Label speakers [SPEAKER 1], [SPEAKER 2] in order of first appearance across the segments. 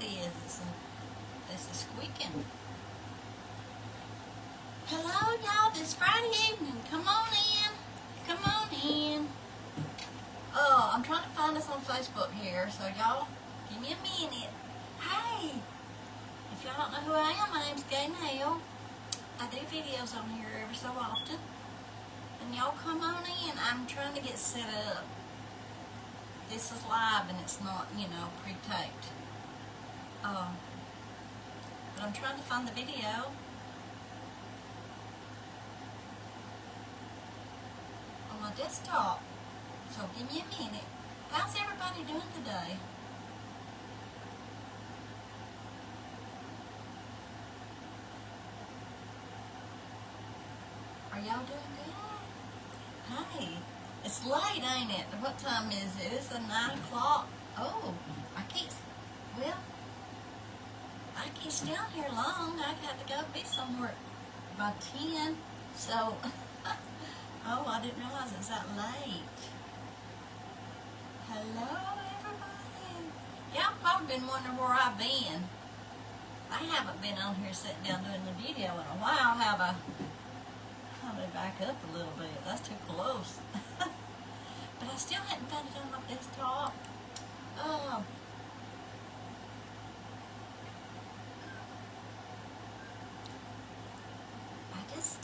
[SPEAKER 1] that is. This is squeaking. Hello, y'all. This Friday evening. Come on in. Come on in. Oh, I'm trying to find us on Facebook here, so y'all give me a minute. Hey, if y'all don't know who I am, my name's Gay Nail. I do videos on here every so often. And y'all come on in. I'm trying to get set up. This is live and it's not, pre-taped. But I'm trying to find the video on my desktop. So give me a minute. How's everybody doing today? Are y'all doing good? Hey, it's late, ain't it? What time is it? It's 9 o'clock. Oh, I can't stay out here long. I got to go be somewhere by 10. So, oh, I didn't realize it was that late. Hello, everybody. Y'all probably been wondering where I've been. I haven't been on here sitting down doing the video in a while, have I? I'm going to back up a little bit. That's too close. But I still hadn't found it on my desktop. I just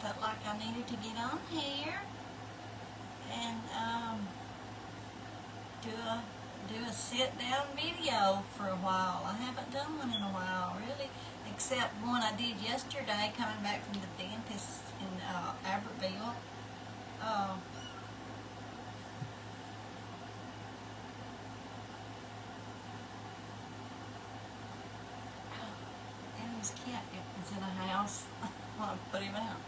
[SPEAKER 1] felt like I needed to get on here and do a sit-down video for a while. I haven't done one in a while, really, except one I did yesterday coming back from the dentist in Albertville. And his cat was in the house. I want to put him out.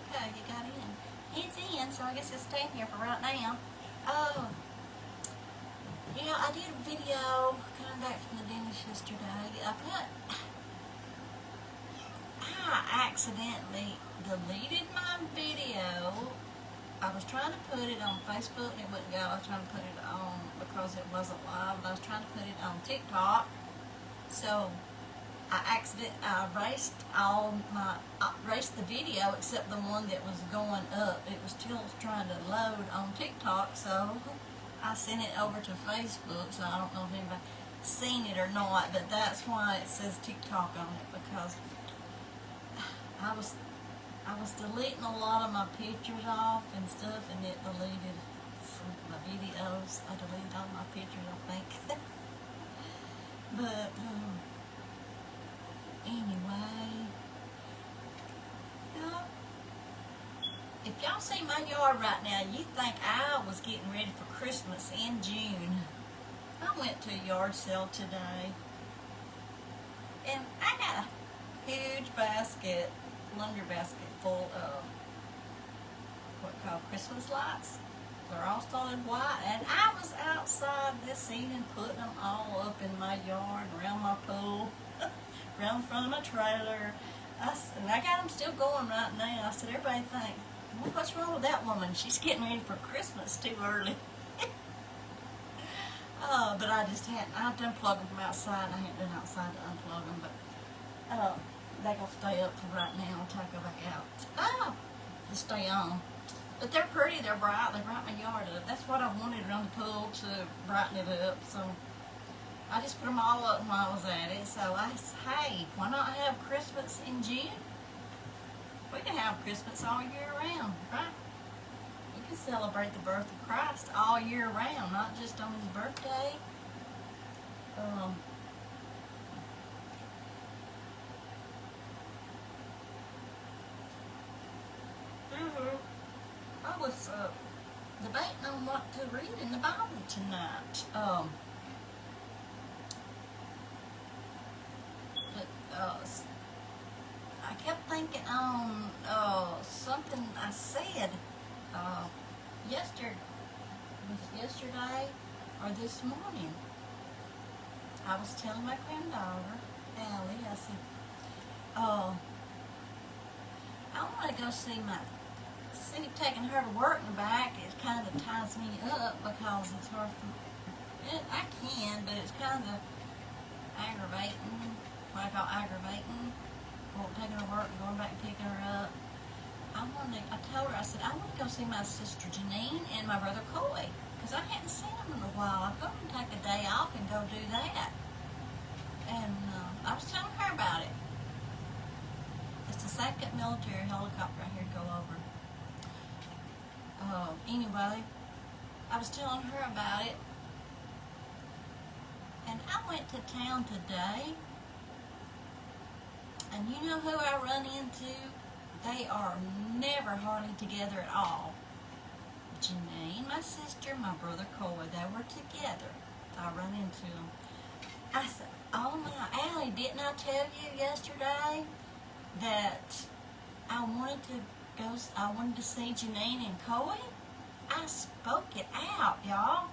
[SPEAKER 1] Okay, he got in. He's in, so I guess he'll stay in here for right now. Yeah, I did a video coming back from the dentist yesterday. I accidentally deleted my video. I was trying to put it on Facebook and it wouldn't go. I was trying to put it on because it wasn't live. I was trying to put it on TikTok. So I erased the video except the one that was going up. It was still trying to load on TikTok, so I sent it over to Facebook. So I don't know if anybody's seen it or not, but that's why it says TikTok on it, because I was deleting a lot of my pictures off and stuff, and it deleted some of my videos. I deleted all my pictures, I think. But anyway, if y'all see my yard right now, you think I was getting ready for Christmas in June. I went to a yard sale today, and I got a huge plunger basket full of what are called Christmas lights. They're all solid white, and I was outside this evening putting them all up in my yard, around my pool, around the front of my trailer. And I got them still going right now. I said, everybody think, well, what's wrong with that woman? She's getting ready for Christmas too early. But I just hadn't. I've unplugged them from outside. I hadn't been outside to unplug them, but they're going to stay up for right now until I go back out. To stay on. But they're pretty, they're bright, they brighten my yard up. That's what I wanted around the pool, to brighten it up. So I just put them all up while I was at it. So I said, hey, why not have Christmas in June? We can have Christmas all year round, right? You can celebrate the birth of Christ all year round, not just on his birthday. I was debating on what to read in the Bible tonight. I kept thinking on something I said yesterday or this morning. I was telling my granddaughter, Allie, I said, I want to go see my See, taking her to work and back, it kind of ties me up because it's hard for I can, but it's kind of aggravating. What I call aggravating. Taking her to work and going back and picking her up. I told her, I said, I want to go see my sister Janine and my brother Coy, because I hadn't seen them in a while. I'm going to take a day off and go do that. And I was telling her about it. It's the second military helicopter I hear go over. Anyway, I was telling her about it. And I went to town today. And you know who I run into? They are never hardly together at all. Janine, my sister, my brother Coy, they were together. I run into them. I said, oh my, Allie, didn't I tell you yesterday that I wanted to see Janine and Coy? I spoke it out, y'all.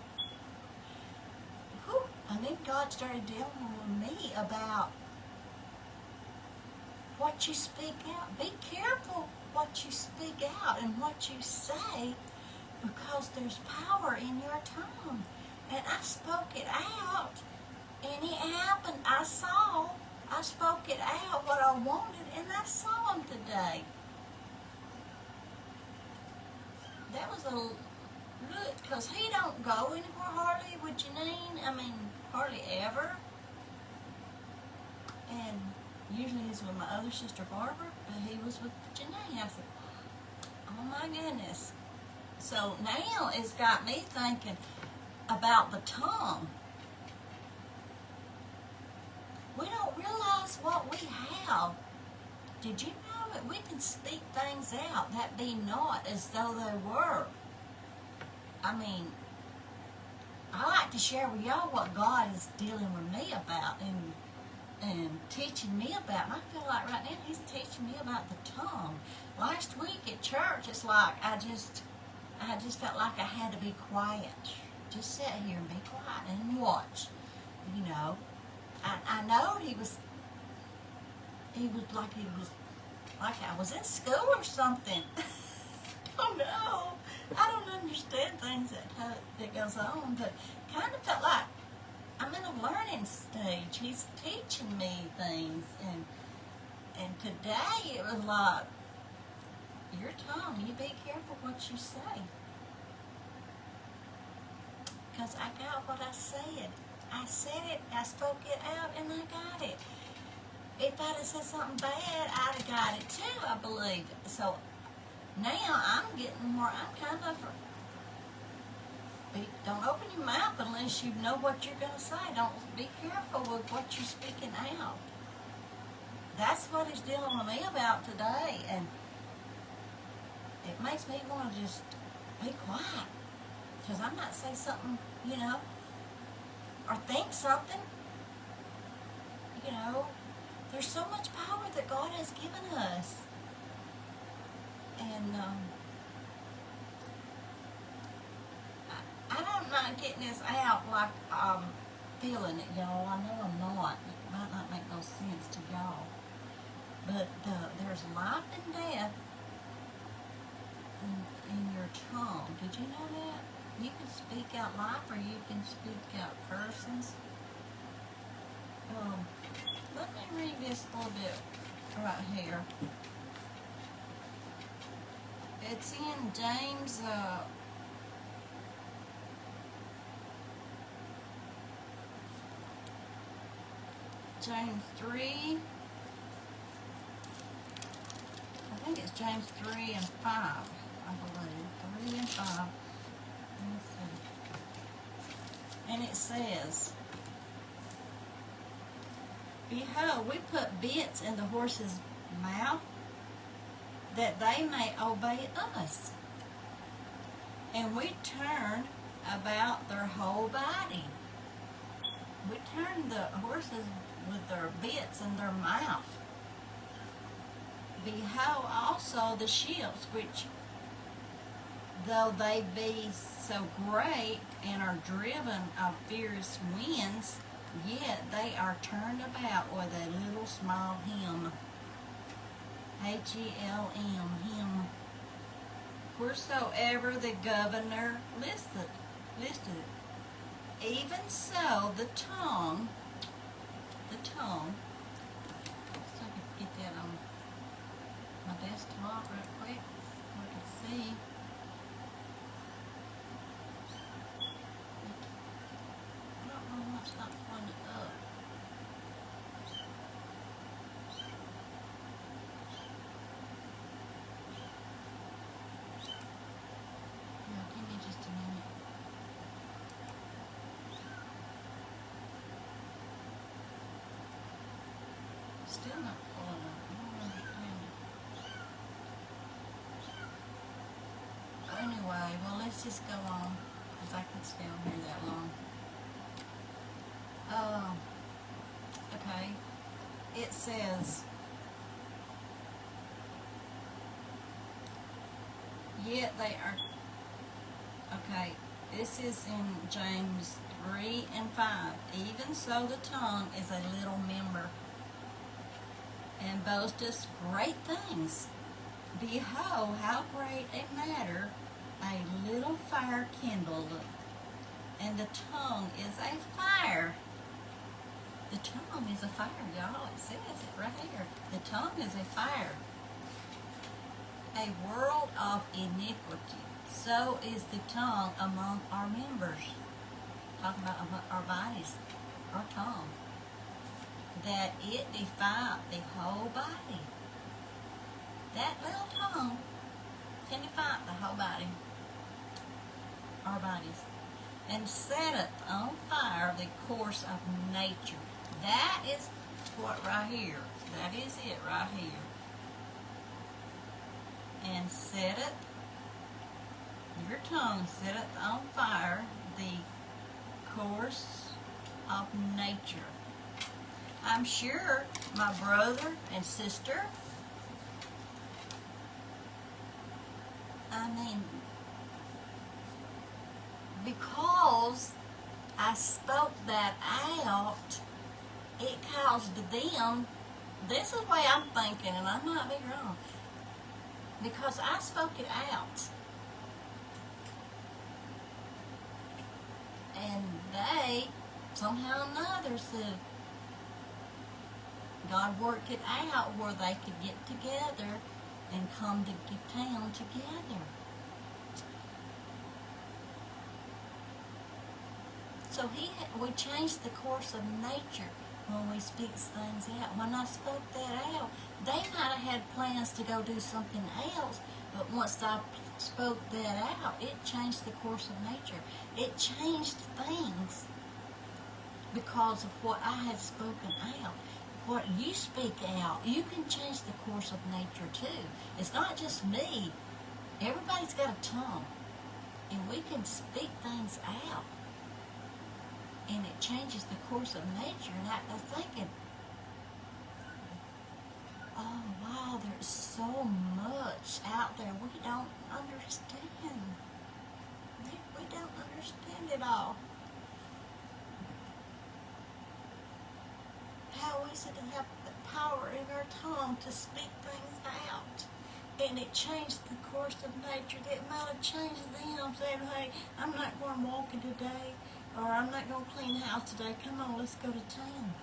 [SPEAKER 1] Whew. And then God started dealing with me about what you speak out. Be careful what you speak out and what you say, because there's power in your tongue. And I spoke it out, and it happened. I spoke it out, what I wanted, and I saw him today. That was a look, because he don't go anywhere hardly with Janine. I mean, hardly ever. And usually he's with my other sister Barbara, but he was with Janine. I said, oh my goodness. So now it's got me thinking about the tongue. We don't realize what we have. Did you know that we can speak things out that be not as though they were? I mean, I like to share with y'all what God is dealing with me about and teaching me about. And I feel like right now he's teaching me about the tongue. Last week at church, it's like I just felt like I had to be quiet. Just sit here and be quiet and watch. You know, I know he was like I was in school or something. Oh no, I don't understand things that goes on, but kind of felt like I'm in a learning stage. He's teaching me things, and today it was like, your tongue, you be careful what you say. Because I got what I said. I said it, I spoke it out, and I got it. If I'd have said something bad, I'd have got it too, I believe. So now I'm getting more, I'm kind of, don't open your mouth unless you know what you're going to say. Don't be careful with what you're speaking out. That's what he's dealing with me about today, and it makes me want to just be quiet, because I might say something, you know, or think something. You know, there's so much power that God has given us, and I'm not getting this out like I'm feeling it, y'all. I know I'm not. It might not make no sense to y'all. But there's life and death in your tongue. Did you know that? You can speak out life or you can speak out curses. Let me read this a little bit right here. It's in James, James 3. I think it's James 3 and 5, I believe. 3 and 5. Let me see. And it says, behold, we put bits in the horse's mouth that they may obey us. And we turn about their whole body. We turn the horses with their bits in their mouth. Behold also the ships, which though they be so great and are driven of fierce winds, yet they are turned about with a little small hymn. H-E-L-M, hymn. wheresoever the governor listed. Even so, the tongue, let's see if I can get that on my desktop real quick so I can see. I don't know why it's not pulling it up. Yeah, give me just a minute. Still not pulling up. I don't understand it. Anyway, well, let's just go on because I can stay on here that long. Okay. It says, yet they are, okay, this is in James 3 and 5. Even so, the tongue is a little member, and boasteth great things. Behold, how great a matter a little fire kindled, and the tongue is a fire. The tongue is a fire, y'all. It says it right here. The tongue is a fire. A world of iniquity. So is the tongue among our members. Talking about our bodies, our tongue. That it defileth the whole body. That little tongue can defile the whole body. Our bodies. And setteth on fire the course of nature. That is what right here. That is it right here. And setteth, your tongue setteth on fire the course of nature. I'm sure my brother and sister, because I spoke that out, it caused them, this is the way I'm thinking, and I might be wrong, because I spoke it out, and they, somehow or another, said, God worked it out where they could get together and come to town together. So we changed the course of nature when we speak things out. When I spoke that out, they might have had plans to go do something else, but once I spoke that out, it changed the course of nature. It changed things because of what I had spoken out. What you speak out, you can change the course of nature too. It's not just me. Everybody's got a tongue, and we can speak things out. And it changes the course of nature. And I was thinking, oh wow, there's so much out there we don't understand. We don't understand it all. How is it to have the power in our tongue to speak things out? And it changed the course of nature. It might have changed them, saying, hey, I'm not going walking today. Or I'm not going to clean the house today. Come on, let's go to town.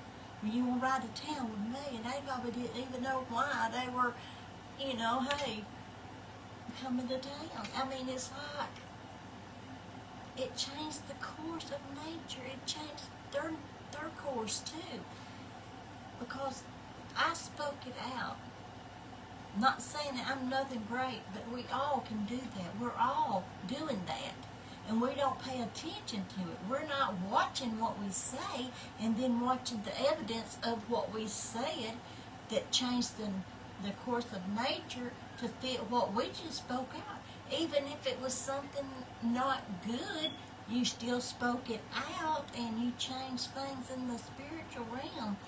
[SPEAKER 1] Well, you want to ride to town with me? And they probably didn't even know why. They were, hey, coming to town. I mean, it's like, it changed the course of nature. It changed their course too. Because I spoke it out. Not saying that I'm nothing great, but we all can do that. We're all doing that. And we don't pay attention to it. We're not watching what we say and then watching the evidence of what we said that changed the course of nature to fit what we just spoke out. Even if it was something not good, you still spoke it out and you changed things in the spiritual realm.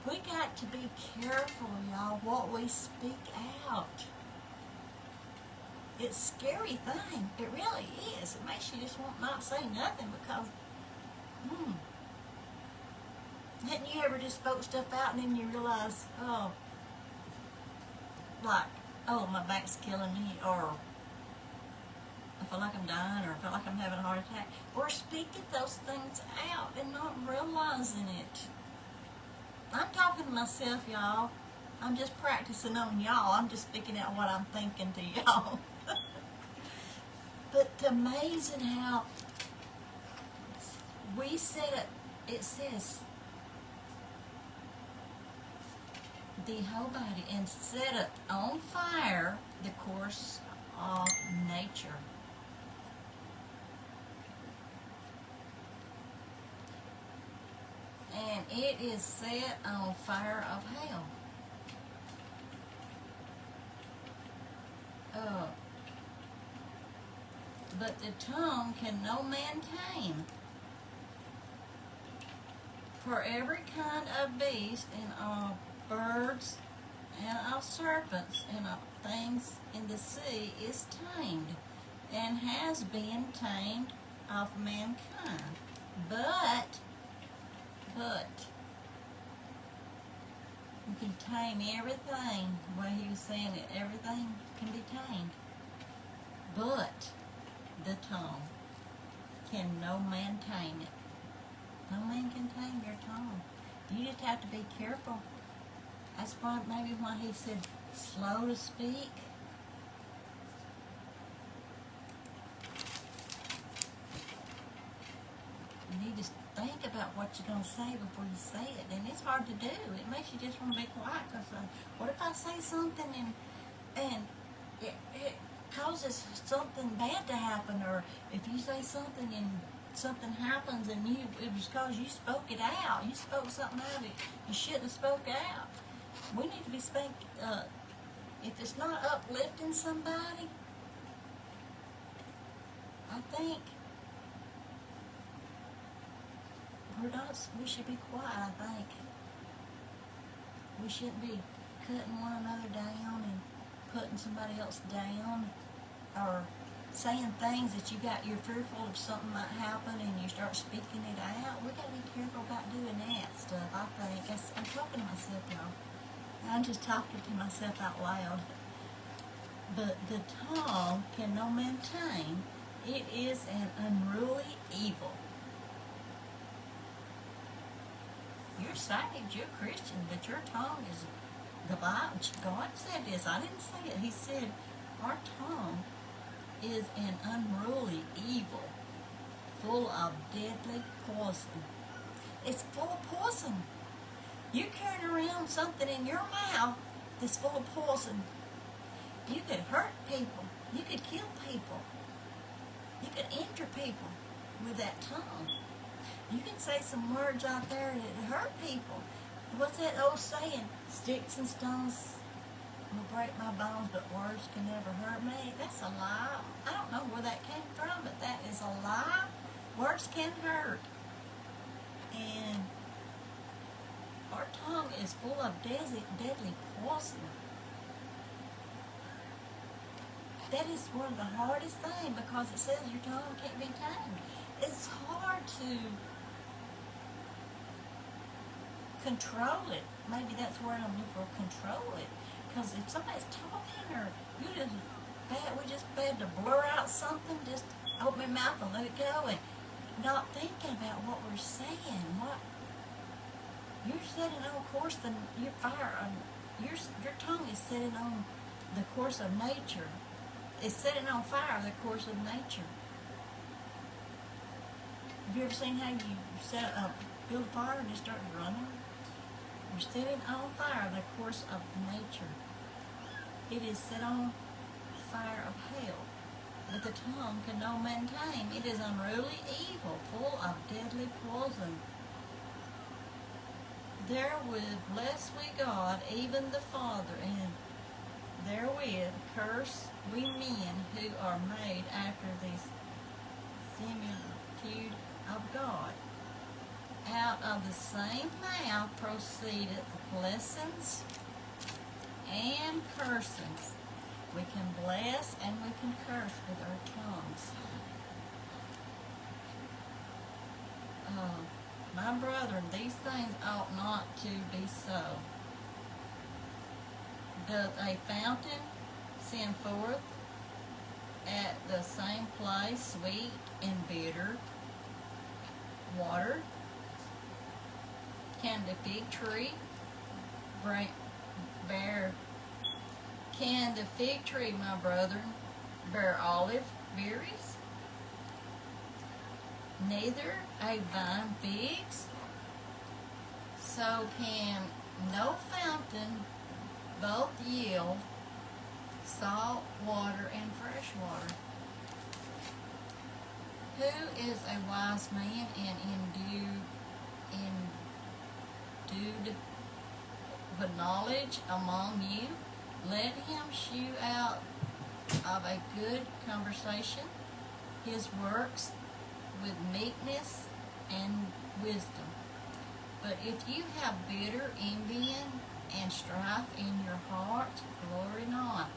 [SPEAKER 1] We got to be careful, y'all, what we speak out. It's a scary thing. It really is. It makes you just want not say nothing because, hadn't you ever just spoke stuff out and then you realize, my back's killing me, or feel like I'm dying, or I feel like I'm having a heart attack. We're speaking those things out and not realizing it. I'm talking to myself, y'all. I'm just practicing on y'all. I'm just speaking out what I'm thinking to y'all. But it's amazing how we set it says the whole body and set it on fire the course of nature. And it is set on fire of hell. But the tongue can no man tame. For every kind of beast and of birds and of serpents and of things in the sea is tamed, and has been tamed of mankind. But you can tame everything. Well, he was saying that everything can be tamed. But the tongue can no man tame it. No man can tame your tongue. You just have to be careful. That's why maybe why he said slow to speak. You need to think about what you're going to say before you say it. And it's hard to do. It makes you just want to be quiet. Because what if I say something and it causes something bad to happen? Or if you say something and something happens and it was because you spoke it out. You spoke something out that you shouldn't have spoke out. We need to be if it's not uplifting somebody, I think we should be quiet, I think. We shouldn't be cutting one another down and putting somebody else down, or saying things that you're fearful of something might happen and you start speaking it out. We gotta be careful about doing that stuff, I think. I'm talking to myself, y'all. I'm just talking to myself out loud. But the tongue can no man tame. It is an unruly evil. You're saved, you're Christian, but your tongue is the Bible. God said this. I didn't say it. He said our tongue is an unruly evil, full of deadly poison. It's full of poison. You're carrying around something in your mouth that's full of poison. You could hurt people. You could kill people. You could injure people with that tongue. You can say some words out there that hurt people. What's that old saying? Sticks and stones will break my bones, but words can never hurt me. That's a lie. I don't know where that came from, but that is a lie. Words can hurt. And our tongue is full of deadly poison. That is one of the hardest things, because it says your tongue can't be tamed. It's hard to control it. Maybe that's the word I'm looking for, control it. Because if somebody's talking, or we just bad to blur out something, just open my mouth and let it go, and not thinking about what we're saying. You're setting on course, your tongue is setting on the course of nature. It's setting on fire the course of nature. Have you ever seen how you build a fire and it starts running? You're setting on fire the course of nature. It is set on fire of hell. But the tongue can no man tame. It is unruly evil, full of deadly poison. Therewith bless we God, even the Father, and therewith curse we men who are made after the similitude of God. Out of the same mouth proceedeth blessings and cursings. We can bless and we can curse with our tongues. My brethren, these things ought not to be so. Doth a fountain send forth at the same place, sweet and bitter water? Can the fig tree bear? Can the fig tree, my brother, bear olive berries? Neither a vine figs. So can no fountain both yield salt water and fresh water? Who is a wise man and endued with knowledge among you? Let him shew out of a good conversation his works with meekness and wisdom. But if you have bitter envying and strife in your heart, glory not,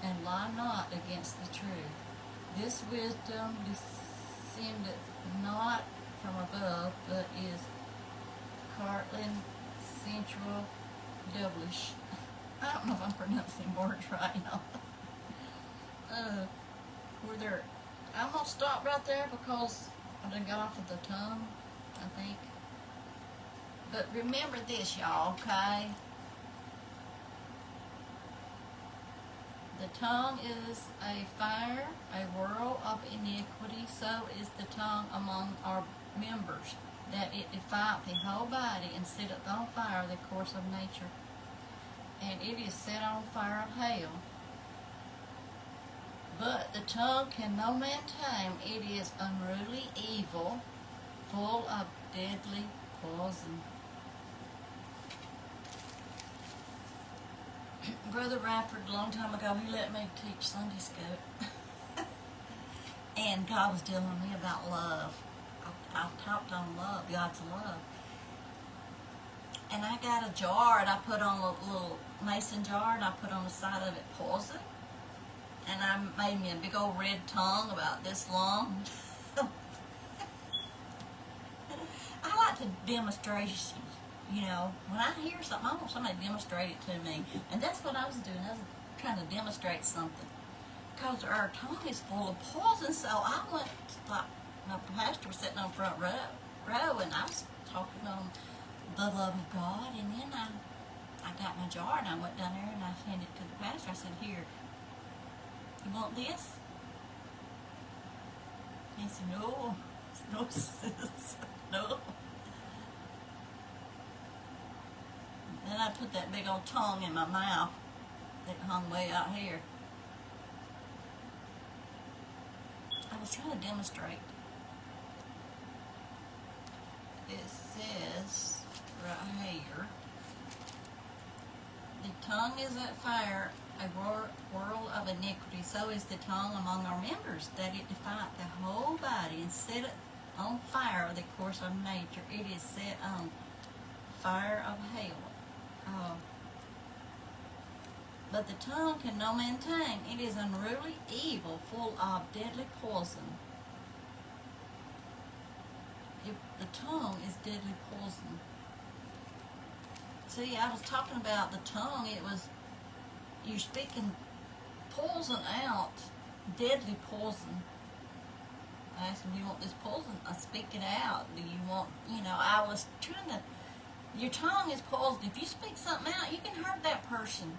[SPEAKER 1] and lie not against the truth. This wisdom descendeth not from above, but is cartland, sensual, devilish. I don't know if I'm pronouncing words right now. I'm going to stop right there because I done got off of the tongue, I think. But remember this, y'all, okay? The tongue is a fire, a whirl of iniquity, so is the tongue among our members, that it defieth the whole body, and setteth on fire the course of nature, and it is set on fire of hell. But the tongue can no man tame, it is unruly evil, full of deadly poison. Brother Radford, a long time ago, he let me teach Sunday school. And God was telling me about love. I've talked on love, God's love. And I got a jar, and I put on a little mason jar, and I put on the side of it poison. And I made me a big old red tongue about this long. I like to demonstrate, you know, when I hear something, I want somebody to demonstrate it to me. And that's what I was doing. I was trying to demonstrate something. Because our tongue is full of poison, so I went, like, my pastor was sitting on the front row, and I was talking on the love of God, and then I got my jar, and I went down there, and I handed it to the pastor. I said, here, you want this? He said, no, no, sis, no. Then I put that big old tongue in my mouth that hung way out here. I was trying to demonstrate. It says right here, the tongue is a fire, a whirl of iniquity, so is the tongue among our members, that it defieth the whole body, and setteth on fire the course of nature. It is set on fire of hell. But the tongue can no man tame. It is unruly evil, full of deadly poison. The tongue is deadly poison. See, I was talking about the tongue. It was, you're speaking poison out, deadly poison. I asked him, do you want this poison? I speak it out. Do you want, I was trying to, your tongue is poison. If you speak something out, you can hurt that person.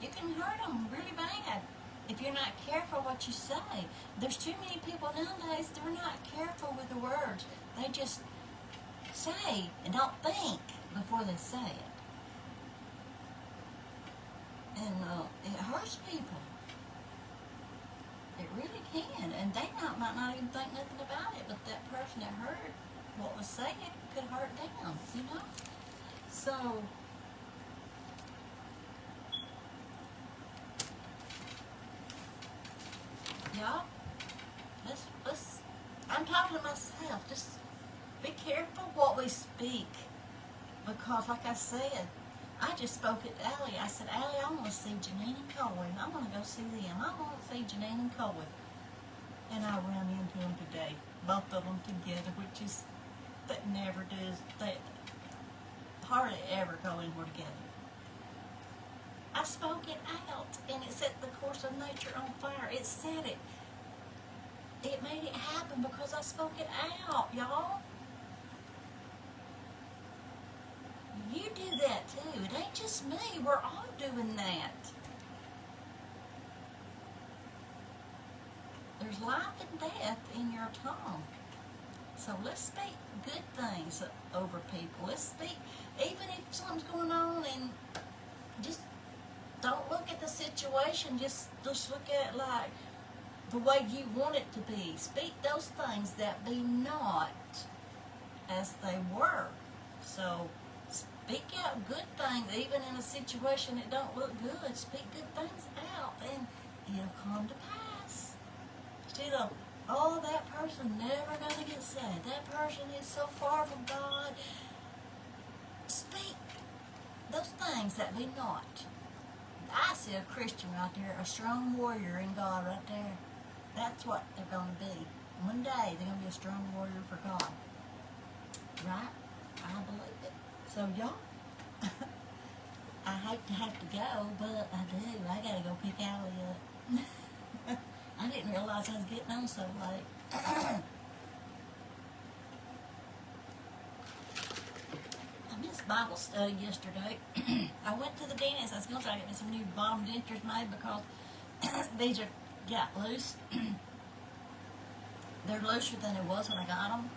[SPEAKER 1] You can hurt them really bad if you're not careful what you say. There's too many people nowadays, they're not careful with the words. They just say and don't think before they say it. And it hurts people. It really can. And they might not even think nothing about it, but that person that heard what was said could hurt them, So, y'all, I'm talking to myself. Just be careful what we speak. Because, like I said, I just spoke it to Allie. I said, Allie, I want to see Janine and Cohen. I want to go see them. I want to see Janine and Cohen. And I ran into them today. Both of them together, which is, that never does, they hardly ever go anywhere together. I spoke it out, and it set the course of nature on fire. It set it. it made it happen because I spoke it out, y'all. You do that too. It ain't just me. We're all doing that. There's life and death in your tongue. So let's speak good things over people. Let's speak, even if something's going on, and just don't look at the situation. Just look at it like the way you want it to be. Speak those things that be not as they were. So speak out good things, even in a situation that don't look good. Speak good things out, and it'll come to pass. Instead of, oh, that person never gonna get saved. That person is so far from God. Speak those things that be not. I see a Christian right there, a strong warrior in God right there. That's what they're going to be. One day they're going to be a strong warrior for God. Right? I believe it. So y'all, I hate to have to go, but I do. I got to go pick Allie up. I didn't realize I was getting on so late. I missed Bible study yesterday. I went to the dentist. I was going to try to get me some new bottom dentures made because these are got loose. They're looser than it was when I got them.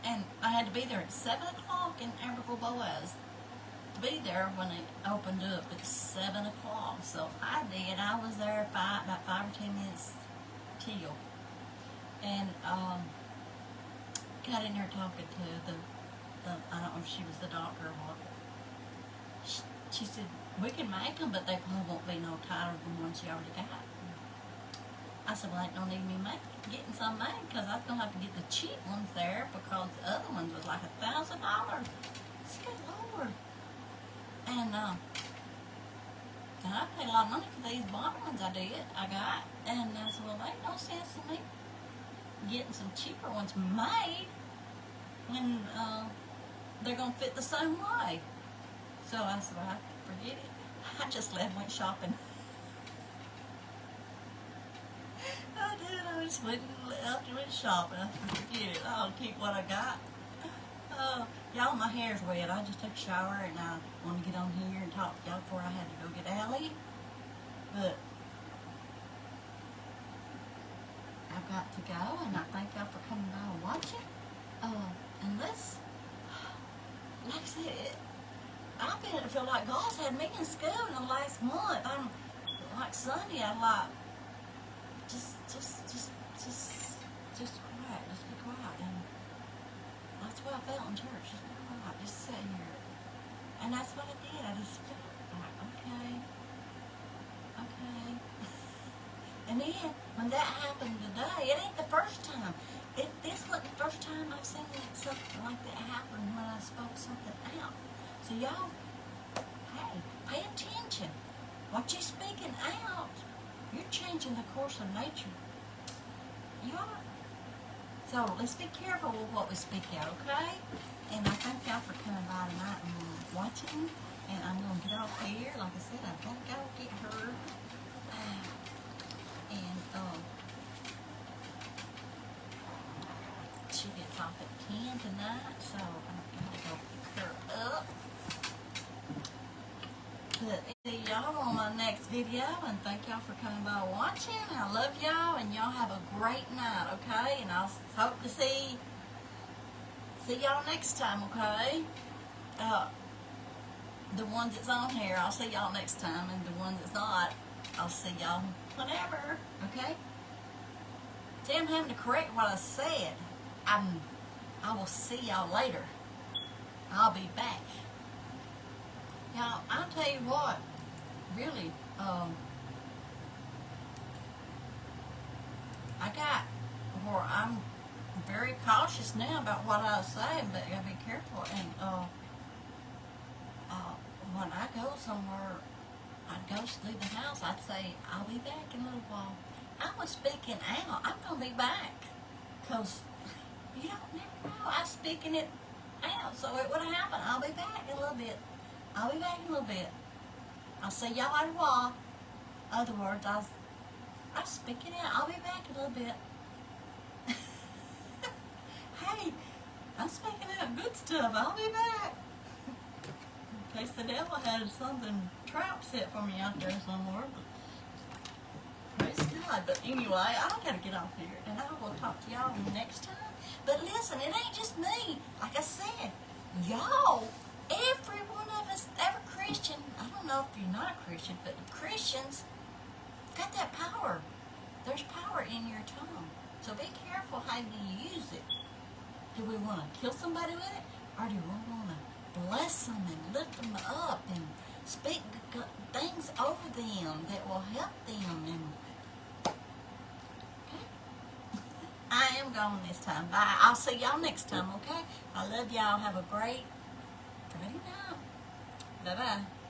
[SPEAKER 1] And I had to be there at 7 o'clock in Amberville Boaz to be there when it opened up at 7 o'clock. So I did. I was there about 5 or 10 minutes till. And got in there talking to the I don't know if she was the doctor or what. She said, we can make them, but they probably won't be no tighter than the ones you already got. I said, well, ain't no need me getting some made because I was going to have to get the cheap ones there because the other ones was like $1,000. Good Lord. And I paid a lot of money for these bottom ones I got. And I said, well, there ain't no sense in me getting some cheaper ones made when they're going to fit the same way. So I said, well, forget it. I just went shopping. I did. I just went shopping. I said, forget it. I'll keep what I got. Y'all, my hair's wet. I just took a shower and I want to get on here and talk to y'all before I had to go get Allie. But I've got to go, and I thank y'all for coming by and watching. And let's, like I said, I feel like God's had me in school in the last month. I'm like Sunday. I'm like, just quiet. Just be quiet. And that's what I felt in church. Just be quiet. Just sit here. And that's what I did. I just felt like, okay. And then when that happened today, it ain't the first time. This wasn't the first time I've seen something like that happen when I spoke something out. So y'all, hey, pay attention. What you're speaking out, you're changing the course of nature. You are. So let's be careful with what we speak out, okay? And I thank y'all for coming by tonight and watching. And I'm going to get off here. Like I said, I've got to go get her. And she gets off at 10 tonight, so I'm going to go pick her up. But see y'all on my next video, and thank y'all for coming by watching. I love y'all, and y'all have a great night, okay? And I'll hope to see y'all next time, okay? The ones that's on here, I'll see y'all next time, and the ones that's not, I'll see y'all whenever, okay? See, I'm having to correct what I said. I will see y'all later. I'll be back. Y'all, I'll tell you what, really, I got where I'm very cautious now about what I say, but I gotta be careful. And when I go somewhere, I'd go through the house, I'd say, I'll be back in a little while. I was speaking out, I'm gonna be back, because you don't never know. I'm speaking it out, so it would happen. I'll be back in a little bit. I'll be back in a little bit. I'll see y'all in a while. Other words, I'm speaking out. I'll be back in a little bit. Hey, I'm speaking out good stuff. I'll be back. In case the devil had something trap set for me out there somewhere. But praise God. But anyway, I gotta get off here, and I will talk to y'all next time. But listen, it ain't just me. Like I said, y'all, every one of us, every Christian, I don't know if you're not a Christian, but Christians got that power. There's power in your tongue. So be careful how you use it. Do we want to kill somebody with it? Or do we want to bless them and lift them up and speak things over them that will help them? And okay? I am going this time. Bye. I'll see y'all next time, okay? I love y'all. Have a great Friday night. Bye-bye.